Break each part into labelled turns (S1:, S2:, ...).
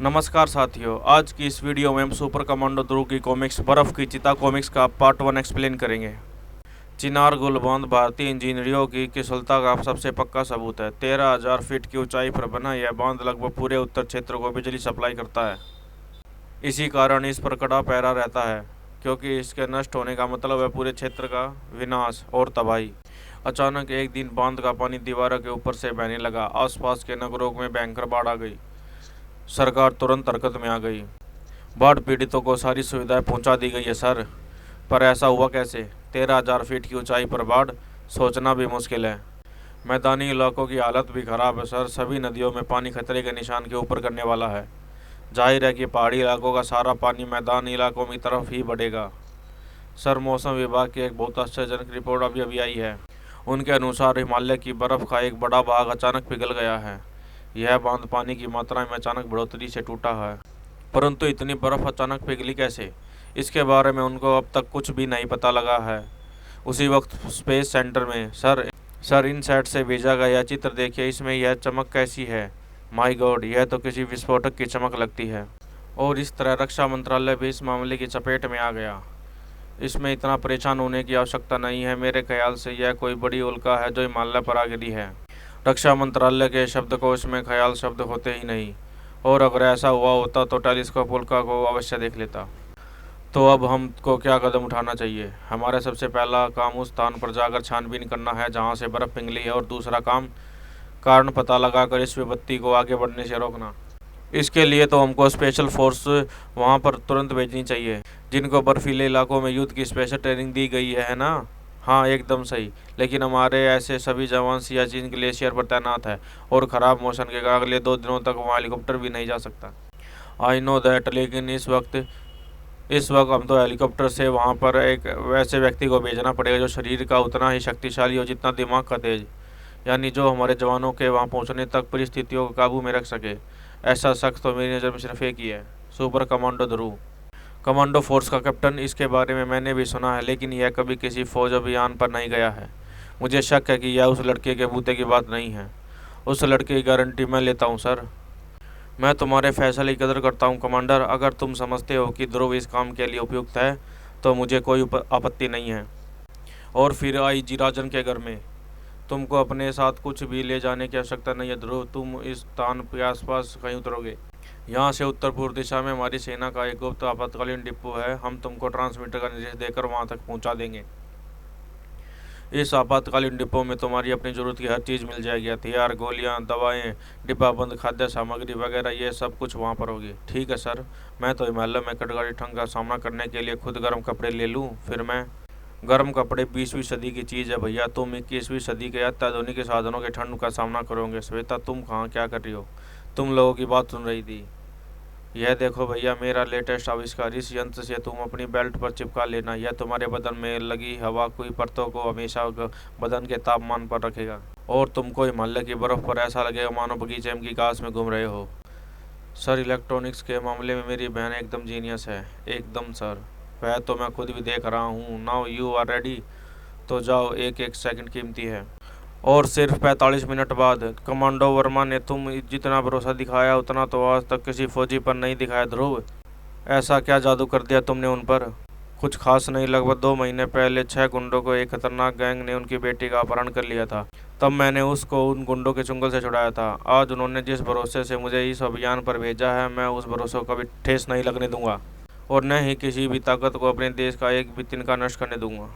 S1: नमस्कार साथियों, आज की इस वीडियो में हम सुपर कमांडो ध्रुव की कॉमिक्स बर्फ़ की चिता कॉमिक्स का पार्ट 1 एक्सप्लेन करेंगे। चिनार गुल बांध भारतीय इंजीनियरों की कुशलता का सबसे पक्का सबूत है। 13,000 फीट की ऊंचाई पर बना यह बांध लगभग पूरे उत्तर क्षेत्र को बिजली सप्लाई करता है। इसी कारण इस पर कड़ा पहरा रहता है, क्योंकि इसके नष्ट होने का मतलब है पूरे क्षेत्र का विनाश और तबाही। अचानक एक दिन बांध का पानी दीवारों के ऊपर से बहने लगा। आसपास के नगरों में भयंकर बाढ़ आ गई। सरकार तुरंत हरकत में आ गई। बाढ़ पीड़ितों को सारी सुविधाएं पहुंचा दी गई है सर, पर ऐसा हुआ कैसे? 13,000 फीट की ऊंचाई पर बाढ़, सोचना भी मुश्किल है। मैदानी इलाकों की हालत भी खराब है सर। सभी नदियों में पानी खतरे के निशान के ऊपर करने वाला है। जाहिर है कि पहाड़ी इलाकों का सारा पानी मैदानी इलाकों की तरफ ही बढ़ेगा। सर, मौसम विभाग की एक बहुत आश्चर्यजनक रिपोर्ट अभी आई है। उनके अनुसार हिमालय की बर्फ का एक बड़ा भाग अचानक पिघल गया है। यह बांध पानी की मात्रा में अचानक बढ़ोतरी से टूटा है। परंतु इतनी बर्फ अचानक पिघली कैसे, इसके बारे में उनको अब तक कुछ भी नहीं पता लगा है। उसी वक्त स्पेस सेंटर में सर इन सेट से भेजा गया यह चित्र देखिए। इसमें यह चमक कैसी है? माय गॉड, यह तो किसी विस्फोटक की चमक लगती है। और इस तरह रक्षा मंत्रालय भी इस मामले की चपेट में आ गया। इसमें इतना परेशान होने की आवश्यकता नहीं है। मेरे ख्याल से यह कोई बड़ी उल्का है जो हिमालय पर आ गिरी है। रक्षा मंत्रालय के शब्दकोश में ख्याल शब्द होते ही नहीं, और अगर ऐसा हुआ होता तो टेलीस्कोप उल्का को अवश्य देख लेता। तो अब हमको क्या कदम उठाना चाहिए? हमारा सबसे पहला काम उस स्थान पर जाकर छानबीन करना है जहां से बर्फ़ पिघली है, और दूसरा काम कारण पता लगाकर इस विपत्ति को आगे बढ़ने से रोकना। इसके लिए तो हमको स्पेशल फोर्स वहां पर तुरंत भेजनी चाहिए, जिनको बर्फीले इलाकों में युद्ध की स्पेशल ट्रेनिंग दी गई है ना? हाँ, एकदम सही। लेकिन हमारे ऐसे सभी जवान सियाचिन ग्लेशियर पर तैनात है, और ख़राब मौसम के कारण अगले 2 दिनों तक वहाँ हेलीकॉप्टर भी नहीं जा सकता। आई नो दैट, लेकिन इस वक्त हम तो हेलीकॉप्टर से वहाँ पर एक वैसे व्यक्ति को भेजना पड़ेगा जो शरीर का उतना ही शक्तिशाली हो जितना दिमाग का तेज, यानी जो हमारे जवानों के वहाँ पहुँचने तक परिस्थितियों को काबू में रख सके। ऐसा शख्स तो मेरी नज़र में सिर्फ एक ही है, सुपर कमांडो ध्रुव, कमांडो फोर्स का कैप्टन। इसके बारे में मैंने भी सुना है, लेकिन यह कभी किसी फौज अभियान पर नहीं गया है। मुझे शक है कि यह उस लड़के के बूते की बात नहीं है। उस लड़के की गारंटी मैं लेता हूँ सर। मैं तुम्हारे फैसले की कदर करता हूँ कमांडर। अगर तुम समझते हो कि ध्रुव इस काम के लिए उपयुक्त है तो मुझे कोई आपत्ति नहीं है। और फिर आई जी राजन के घर में तुमको अपने साथ कुछ भी ले जाने की आवश्यकता नहीं है ध्रुव। तुम इस स्थान के आसपास कहीं उतरोगे। यहाँ से उत्तर पूर्व दिशा में हमारी सेना का एक गुप्त आपातकालीन डिपो है। हम तुमको ट्रांसमीटर का निर्देश देकर वहाँ तक पहुँचा देंगे। इस आपातकालीन डिपो में तुम्हारी अपनी ज़रूरत की हर चीज़ मिल जाएगी। हथियार, गोलियाँ, दवाएं, डिब्बाबंद खाद्य सामग्री वगैरह, ये सब कुछ वहाँ पर होगी। ठीक है सर। मैं तो हिमालय में कड़कड़ी ठंड का सामना करने के लिए खुद गर्म कपड़े ले लूँ। फिर मैं गर्म कपड़े 20वीं सदी की चीज़ है भैया। तुम 21वीं सदी के अत्याधुनिक साधनों के ठंड का सामना करोगे। श्वेता, तुम कहाँ क्या कर रही हो? तुम लोगों की बात सुन रही थी। यह देखो भैया, मेरा लेटेस्ट आविष्कार। इस यंत्र से तुम अपनी बेल्ट पर चिपका लेना। यह तुम्हारे बदन में लगी हवा की परतों को हमेशा बदन के तापमान पर रखेगा, और तुमको हिमालय की बर्फ़ पर ऐसा लगेगा मानो बगीचे की घास में घूम रहे हो। सर, इलेक्ट्रॉनिक्स के मामले में मेरी बहन एकदम जीनियस है। एकदम सर, वह तो मैं खुद भी देख रहा हूँ। Now you are ready? तो जाओ, एक एक सेकंड कीमती है। और सिर्फ 45 मिनट बाद। कमांडो वर्मा ने तुम जितना भरोसा दिखाया उतना तो आज तक किसी फौजी पर नहीं दिखाया ध्रुव। ऐसा क्या जादू कर दिया तुमने उन पर? कुछ खास नहीं। लगभग 2 महीने पहले 6 गुंडों को एक खतरनाक गैंग ने उनकी बेटी का अपहरण कर लिया था। तब मैंने उसको उन गुंडों के चुंगल से छुड़ाया था। आज उन्होंने जिस भरोसे से मुझे इस अभियान पर भेजा है, मैं उस भरोसे को कभी ठेस नहीं लगने दूंगा, और न ही किसी भी ताकत को अपने देश का एक भी तिनका नष्ट करने दूंगा।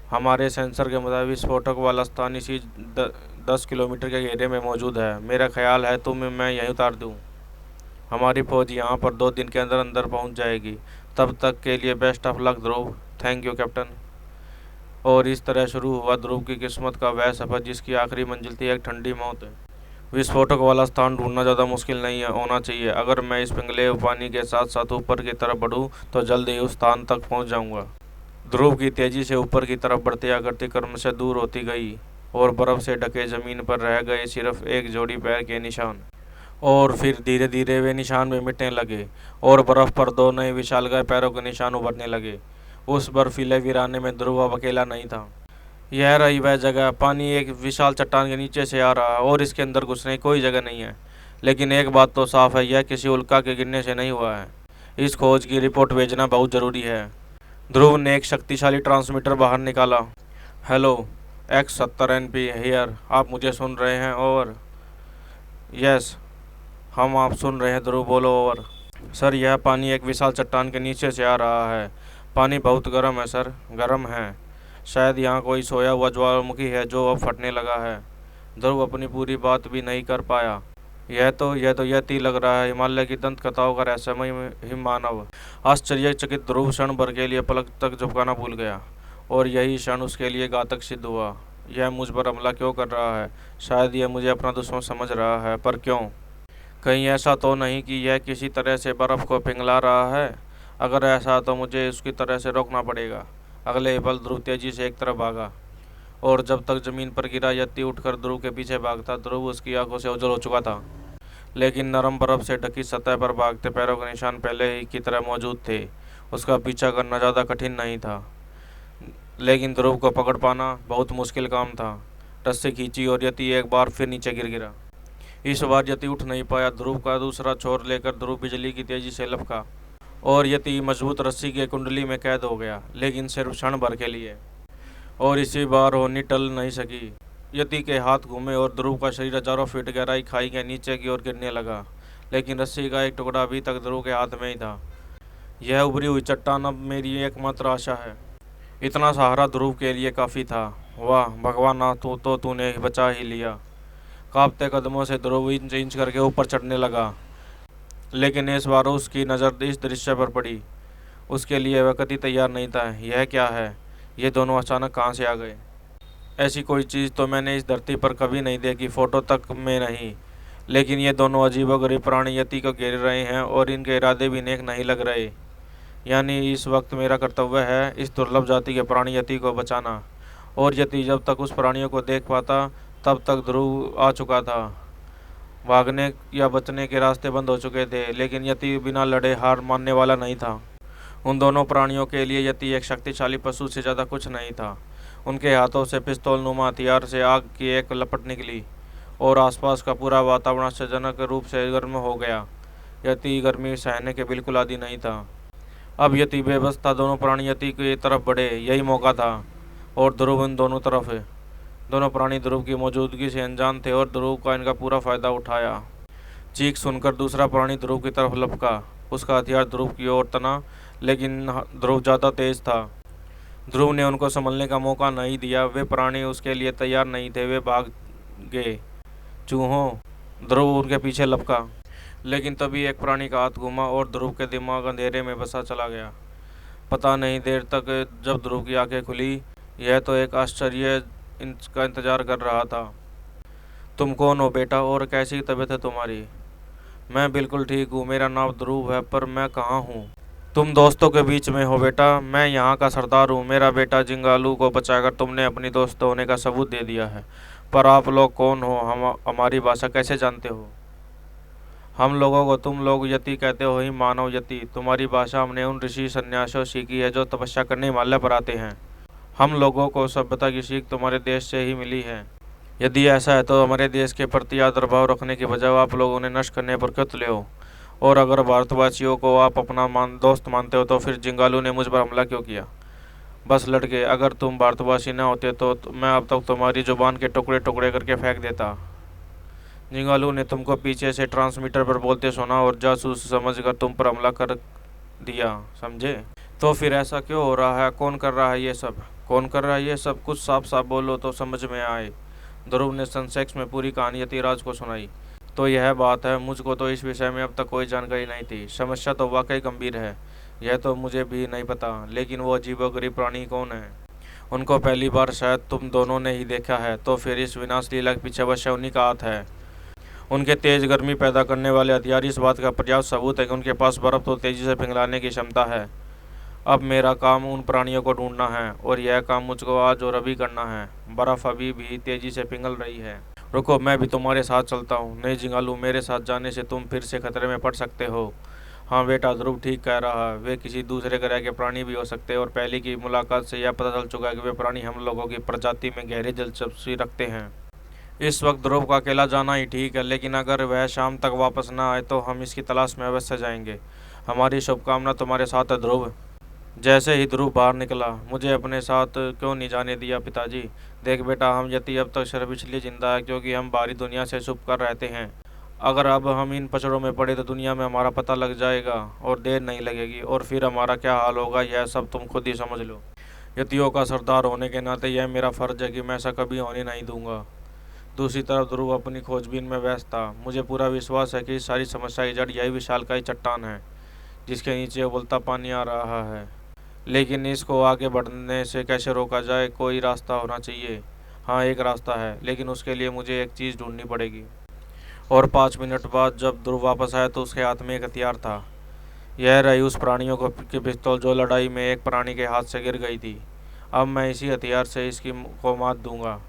S1: हमारे सेंसर के मुताबिक विस्फोटक वाला स्थान इसी 10 किलोमीटर के घेरे में मौजूद है। मेरा ख्याल है मैं यहीं उतार दूं। हमारी फौज यहाँ पर 2 दिन के अंदर अंदर पहुँच जाएगी। तब तक के लिए best of luck Dhruv. Thank you captain. और इस तरह शुरू हुआ ध्रुव की किस्मत का वह सफ़र जिसकी आखिरी मंजिल थी एक ठंडी मौत। विस्फोटक वाला स्थान ढूंढना ज़्यादा मुश्किल नहीं होना चाहिए। अगर मैं इस पिघले पानी के साथ साथ ऊपर की तरफ बढ़ूँ तो जल्द ही उस स्थान तक पहुँच जाऊँगा। ध्रुव की तेजी से ऊपर की तरफ बढ़ती आकृति क्रम से दूर होती गई, और बर्फ से ढके जमीन पर रह गए सिर्फ एक जोड़ी पैर के निशान। और फिर धीरे धीरे वे निशान भी मिटने लगे, और बर्फ पर 2 नए विशालकाय पैरों के निशान उभरने लगे। उस बर्फीले वीराने में ध्रुव अब अकेला नहीं था। यह रही वह जगह। पानी एक विशाल चट्टान के नीचे से आ रहा है, और इसके अंदर घुसने की कोई जगह नहीं है। लेकिन एक बात तो साफ है, यह किसी उल्का के गिरने से नहीं हुआ है। इस खोज की रिपोर्ट भेजना बहुत ज़रूरी है। ध्रुव ने एक शक्तिशाली ट्रांसमीटर बाहर निकाला। हेलो, X70NP हियर, आप मुझे सुन रहे हैं? ओवर। यस, हम आप सुन रहे हैं ध्रुव, बोलो ओवर। सर, यह पानी एक विशाल चट्टान के नीचे से आ रहा है। पानी बहुत गर्म है सर, गर्म है। शायद यहाँ कोई सोया हुआ ज्वालामुखी है जो अब फटने लगा है। ध्रुव अपनी पूरी बात भी नहीं कर पाया। यह तीर लग रहा है हिमालय की दंत कथाओं का रहस्यमय हिम मानव। आश्चर्यचकित ध्रुव क्षण भर के लिए पलक तक झपकाना भूल गया, और यही क्षण उसके लिए घातक सिद्ध हुआ। यह मुझ पर हमला क्यों कर रहा है? शायद यह मुझे अपना दुश्मन समझ रहा है, पर क्यों? कहीं ऐसा तो नहीं कि यह किसी तरह से बर्फ को पिघला रहा है? अगर ऐसा तो मुझे उसकी तरह से रोकना पड़ेगा। अगले ही पल ध्रुव तेजी से एक तरफ भागा, और जब तक जमीन पर गिरा यति उठकर ध्रुव के पीछे भागता। ध्रुव उसकी आंखों से ओझल हो चुका था, लेकिन नरम बर्फ से ढकी सतह पर भागते पैरों के निशान पहले ही की तरह मौजूद थे। उसका पीछा करना ज़्यादा कठिन नहीं था, लेकिन ध्रुव को पकड़ पाना बहुत मुश्किल काम था। रस्सी खींची और यति एक बार फिर नीचे गिरा। इस बार यति उठ नहीं पाया। ध्रुव का दूसरा छोर लेकर ध्रुव बिजली की तेजी से लपका, और यति मजबूत रस्सी के कुंडली में कैद हो गया, लेकिन सिर्फ क्षण भर के लिए। और इसी बार होनी टल नहीं सकी। यति के हाथ घूमे और ध्रुव का शरीर हजारों फीट गहराई खाई के नीचे की ओर गिरने लगा, लेकिन रस्सी का एक टुकड़ा अभी तक ध्रुव के हाथ में ही था। यह उभरी हुई चट्टान अब मेरी एकमात्र आशा है। इतना सहारा ध्रुव के लिए काफ़ी था। वाह भगवान, ना तो तूने बचा ही लिया। कांपते कदमों से ध्रुव इंच इंच करके ऊपर चढ़ने लगा, लेकिन इस बार उसकी नज़र इस दृश्य पर पड़ी। उसके लिए वह कभी तैयार नहीं था। यह क्या है? ये दोनों अचानक कहाँ से आ गए? ऐसी कोई चीज़ तो मैंने इस धरती पर कभी नहीं देखी, फोटो तक में नहीं। लेकिन ये दोनों अजीबोगरीब प्राणी यति को घेर रहे हैं, और इनके इरादे भी नेक नहीं लग रहे। यानी इस वक्त मेरा कर्तव्य है इस दुर्लभ जाति के प्राणी यति को बचाना। और यति जब तक उस प्राणियों को देख पाता, तब तक ध्रुव आ चुका था। भागने या बचने के रास्ते बंद हो चुके थे, लेकिन यति बिना लड़े हार मानने वाला नहीं था। उन दोनों प्राणियों के लिए यति एक शक्तिशाली पशु से ज़्यादा कुछ नहीं था। उनके हाथों से पिस्तौल नुमा हथियार से आग की एक लपट निकली, और आसपास का पूरा वातावरण आश्चर्यजनक रूप से गर्म हो गया। यति गर्मी सहने के बिल्कुल आदी नहीं था। अब यति बेबस था। दोनों प्राणी यति की तरफ बढ़े। यही मौका था, और ध्रुव इन दोनों तरफ है। दोनों प्राणी ध्रुव की मौजूदगी से अनजान थे, और ध्रुव का इनका पूरा फायदा उठाया। चीख सुनकर दूसरा प्राणी ध्रुव की तरफ लपका। उसका हथियार ध्रुव की ओर तना, लेकिन ध्रुव ज़्यादा तेज था। ध्रुव ने उनको संभलने का मौका नहीं दिया। वे प्राणी उसके लिए तैयार नहीं थे। वे भाग गए। चूहों, ध्रुव उनके पीछे लपका, लेकिन तभी एक प्राणी का हाथ घूमा और ध्रुव के दिमाग अंधेरे में बसा चला गया। पता नहीं देर तक जब ध्रुव की आंखें खुली, यह तो एक आश्चर्य का इंतजार कर रहा था। तुम कौन हो बेटा, और कैसी तबीयत है तुम्हारी? मैं बिल्कुल ठीक हूँ, मेरा नाम ध्रुव है, पर मैं कहाँ हूँ? तुम दोस्तों के बीच में हो बेटा। मैं यहाँ का सरदार हूँ। मेरा बेटा जिंगालू को बचाकर तुमने अपनी दोस्त होने का सबूत दे दिया है। पर आप लोग कौन हो? हमारी भाषा कैसे जानते हो? हम लोगों को तुम लोग यति कहते हो, ही मानव यति। तुम्हारी भाषा हमने उन ऋषि सन्यासियों सीखी है जो तपस्या करने हिमालय पर आते हैं। हम लोगों को सभ्यता की सीख तुम्हारे देश से ही मिली है। यदि ऐसा है तो हमारे देश के प्रति आदर भाव रखने के बजाय आप लोग उन्हें नष्ट करने पर क्यों तुले हो? और अगर भारतवासियों को आप अपना दोस्त मानते हो, तो फिर जिंगालू ने मुझ पर हमला क्यों किया? बस लड़के, अगर तुम भारतवासी न होते तो मैं अब तक तुम्हारी जुबान के टुकड़े टुकड़े करके फेंक देता। जिंगालू ने तुमको पीछे से ट्रांसमीटर पर बोलते सुना, और जासूस समझकर तुम पर हमला कर दिया, समझे? तो फिर ऐसा क्यों हो रहा है? कौन कर रहा है ये सब? कौन कर रहा है ये सब? कुछ साफ साफ बोलो तो समझ में आए। ध्रुव ने संसेक्स में पूरी कहानी यतिराज को सुनाई। तो यह बात है, मुझको तो इस विषय में अब तक कोई जानकारी नहीं थी। समस्या तो वाकई गंभीर है, यह तो मुझे भी नहीं पता। लेकिन वो अजीबोगरीब प्राणी कौन है? उनको पहली बार शायद तुम दोनों ने ही देखा है। तो फिर इस विनाश लीला के पीछे अवश्य उन्हीं का हाथ है। उनके तेज गर्मी पैदा करने वाले हथियार इस बात का पर्याप्त सबूत है कि उनके पास बर्फ तो तेजी से पिघलाने की क्षमता है। अब मेरा काम उन प्राणियों को ढूंढना है, और यह काम मुझको आज और अभी करना है। बर्फ अभी भी तेजी से पिघल रही है। रुको, मैं भी तुम्हारे साथ चलता हूँ। नहीं जिंगालू, मेरे साथ जाने से तुम फिर से खतरे में पड़ सकते हो। हाँ बेटा, ध्रुव ठीक कह रहा है। वे किसी दूसरे ग्रह के प्राणी भी हो सकते हैं, और पहले की मुलाकात से यह पता चल चुका है कि वे प्राणी हम लोगों की प्रजाति में गहरी दिलचस्पी रखते हैं। इस वक्त ध्रुव का अकेला जाना ही ठीक है, लेकिन अगर वह शाम तक वापस ना आए तो हम इसकी तलाश में अवश्य जाएंगे। हमारी शुभकामना तुम्हारे साथ है ध्रुव। जैसे ही ध्रुव बाहर निकला, मुझे अपने साथ क्यों नहीं जाने दिया पिताजी? देख बेटा, हम यति अब तक सिर्फ इसलिए जिंदा है क्योंकि हम बाहरी दुनिया से छुप कर रहते हैं। अगर अब हम इन पचड़ों में पड़े तो दुनिया में हमारा पता लग जाएगा और देर नहीं लगेगी, और फिर हमारा क्या हाल होगा यह सब तुम खुद ही समझ लो। यतियों का सरदार होने के नाते यह मेरा फर्ज है कि मैं ऐसा कभी होने नहीं दूंगा। दूसरी तरफ ध्रुव अपनी खोजबीन में व्यस्त था। मुझे पूरा विश्वास है कि इस सारी समस्या की जड़ यही विशालकाय चट्टान है जिसके नीचे उबलता पानी आ रहा है। लेकिन इसको आगे बढ़ने से कैसे रोका जाए? कोई रास्ता होना चाहिए। हाँ, एक रास्ता है, लेकिन उसके लिए मुझे एक चीज़ ढूंढनी पड़ेगी। और 5 मिनट बाद जब ध्रुव वापस आया तो उसके हाथ में एक हथियार था। यह रही उस प्राणियों की पिस्तौल जो लड़ाई में एक प्राणी के हाथ से गिर गई थी। अब मैं इसी हथियार से इसकी को मात दूंगा।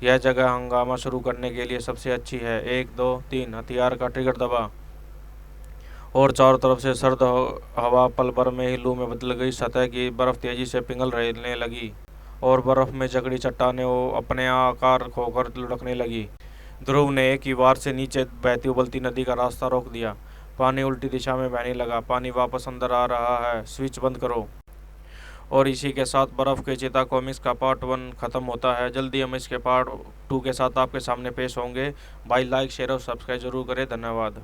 S1: यह जगह हंगामा शुरू करने के लिए सबसे अच्छी है। 1 2 3, हथियार का ट्रिगर दबा और चारों तरफ से सर्द हवा पल भर में ही लू में बदल गई। सतह की बर्फ तेजी से पिघलने लगी और बर्फ में जकड़ी चट्टानें वो अपने आकार खोकर लुढ़कने लगी। ध्रुव ने एक ही वार से नीचे बहती उबलती नदी का रास्ता रोक दिया। पानी उल्टी दिशा में बहने लगा। पानी वापस अंदर आ रहा है। स्विच बंद करो। और इसी के साथ बर्फ के चिता कॉमिक्स का पार्ट 1 खत्म होता है। जल्दी हम इसके पार्ट 2 के साथ आपके सामने पेश होंगे। भाई लाइक शेयर और सब्सक्राइब जरूर करें। धन्यवाद।